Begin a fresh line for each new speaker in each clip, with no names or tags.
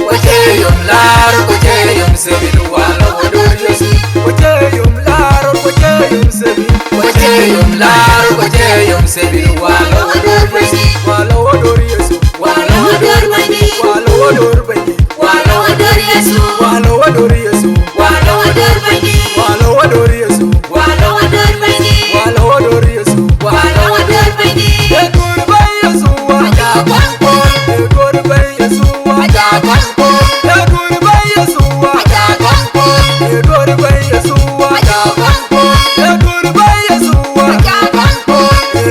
Wajeyum laro wajeyum sebi wala wador Yesu. Wajeyum laro wajeyum sebi. Wajeyum laro wajeyum sebi wala wador Yesu. Wala wador Yesu.
Wala wador bani.
Wala wador bani.
Wala wador Yesu.
Wala wador Yesu.
Wala wador bani.
Wala wador Yesu.
Wala wador bani.
Wala wador Yesu.
Wala wador bani.
Ekur bay Yesu
Aja bangko.
Ekur bay Yesu
Aja bangko.
Ekur bay Yesu
Aja bangko.
Ekur bay Yesu
Aja bangko.
Ekur bay Yesu
Aja bangko.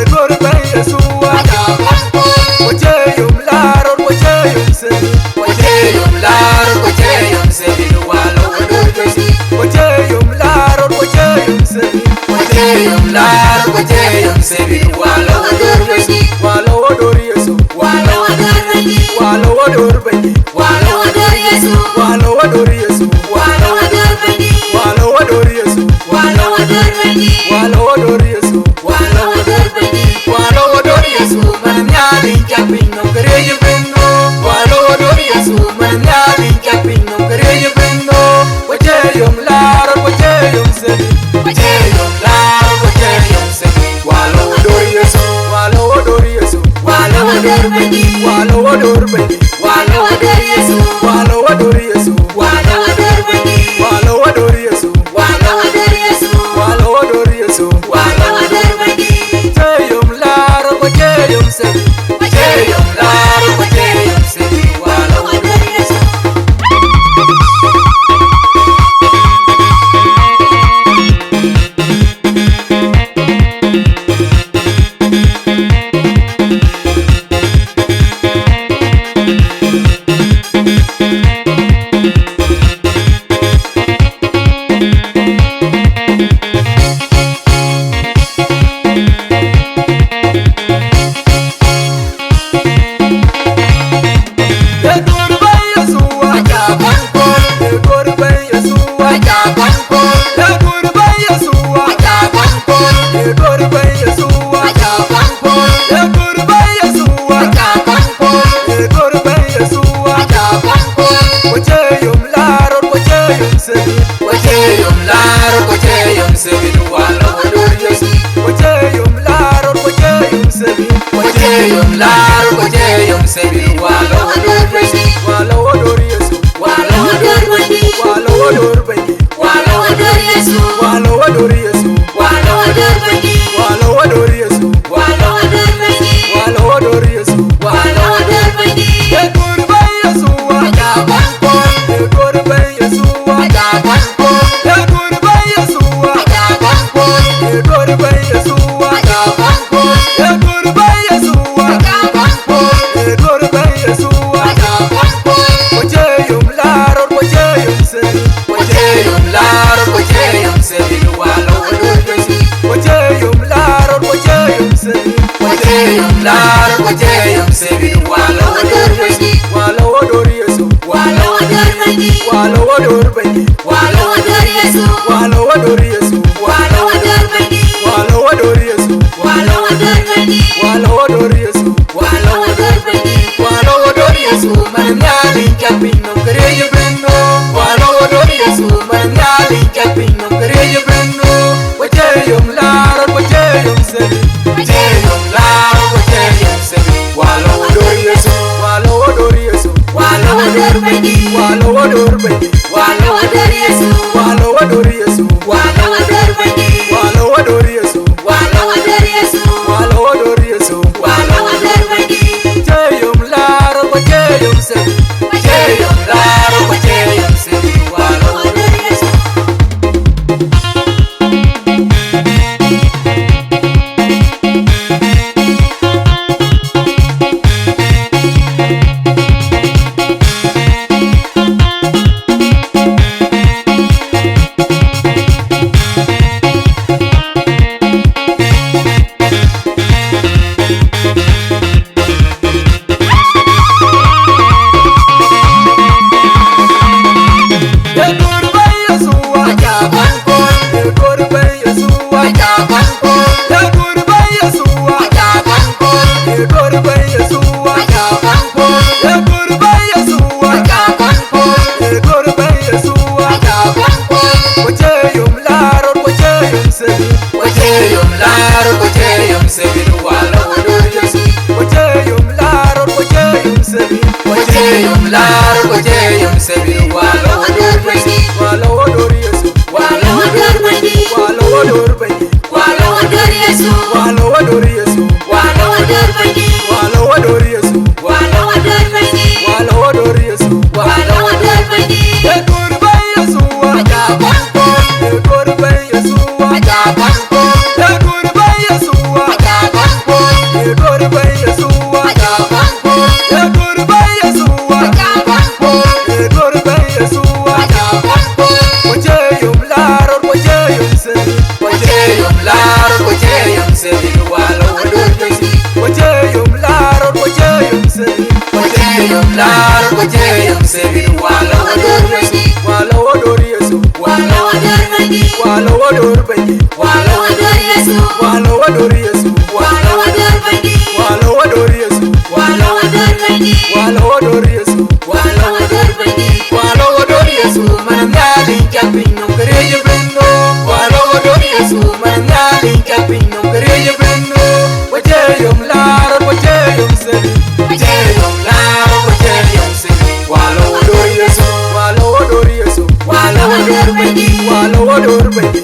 Ekur bay Yesu
Aja bangko.
Wajeyum laro wajeyum sebi.
Wajeyum laro wajeyum sebi wala wador Yesu.
Wajeyum laro wajeyum sebi.
Wajeyum laro wajeyum sebi wala wador Yesu.
Wala wador Yesu.
Wala wador bani.
Wala wador bani.
Wala wador Yesu.
Wala wador Yesu.
Wala wador bani.
Wala wador Yesu.
Wala wador bani.
Wala wador Yesu.
Wala wador bani.
Wala wador Yesu. Mananyali kapino kereje beno. Wala wador Yesu. Mananyali kapino kereje beno. Wajeyum laro wajeyum sebi.
Wajeyum laro wajeyum sebi
Wala wador Yesu. Wala wador Yesu.
wala wador bani.
Wala wador bani.
Wala wador Yesu.
Wala wador Yesu.
Wala wador bani.
Wala wador Yesu.
Wala wador Yesu.
Wala wador Yesu.
Wala wador bani.
Wajeyum laro wajeyum sebi.
Wajeyum laro wajeyum sebi wala wador Yesu.
Ekur bay Yesu.
Aja bangko.
Ekur bay Yesu.
Aja bangko.
Ekur bay Yesu.
Aja bangko.
Ekur bay Yesu.
Aja bangko.
Ekur bay Yesu.
Aja bangko.
Ekur bay Yesu.
Aja bangko.
Wajeyum laro wajeyum sebi.
Wajeyum laro wajeyum sebi wala wador Yesu.
Wajeyum laro wajeyum sebi.
Wajeyum laro wajeyum sebi wala wador Yesu.
Wala wador Yesu.
Wala wador bani.
Wala wador bani.
Wala wador Yesu.
Wala wador Yesu.
Wala wador bani.
Wala wador Yesu.
Wala wador bani.
Wala wador Yesu.
Wala wador bani.
Ekur bay Yesu.
Aja bangko.
Ekur bay Yesu.
Aja bangko.
Ekur bay Yesu.
Aja bangko.
Ekur bay Yesu.
Aja bangko.
Ekur bay Yesu.
Aja bangko.
Ekur bay Yesu.
Aja bangko.
Wajeyum laro wajeyum sebi.
Wajeyum laro wajeyum sebi wala wador Yesu.
Wajeyum laro wajeyum sebi.
Wajeyum laro wajeyum sebi wala wador Yesu.
Wala wador Yesu.
Wala wador bani.
Wala wador bani.
Wala wador Yesu.
Wala wador Yesu.
Wala wador bani.
Wala wador Yesu.
Wala wador bani.
Wala wador Yesu.
Wala wador bani.
Wala wador Yesu. Mananyali kapino kereje beno. Wala wador Yesu. Mananyali kapino kereje beno. Wajeyum laro wajeyum sebi.
Wajeyum laro wajeyum sebi
Wala wador Yesu. Wala wador Yesu.
wala wador bani.
Wala wador bani.
Wala wador Yesu.
Wala wador Yesu.
Wala wador bani.
Wala wador Yesu.
Wala wador Yesu.
Wala wador Yesu.
Wala wador bani.
Wajeyum laro wajeyum sebi.
Wajeyum laro wajeyum sebi wala wador Yesu.
wador bani
walo wador Yesu
walo wador Yesu
walo wador bani
walo wador Yesu
walo wador bani
walo wador Yesu
walo wador bani
walo wador Yesu manam yali kapin no kereje bendo walo wador Yesu manam yali kapin no kereje bendo wajeyum lar wajeyum sebi wajeyum lar wajeyum sebi walo wador Yesu walo wador Yesu
walo wador bani
walo wador bani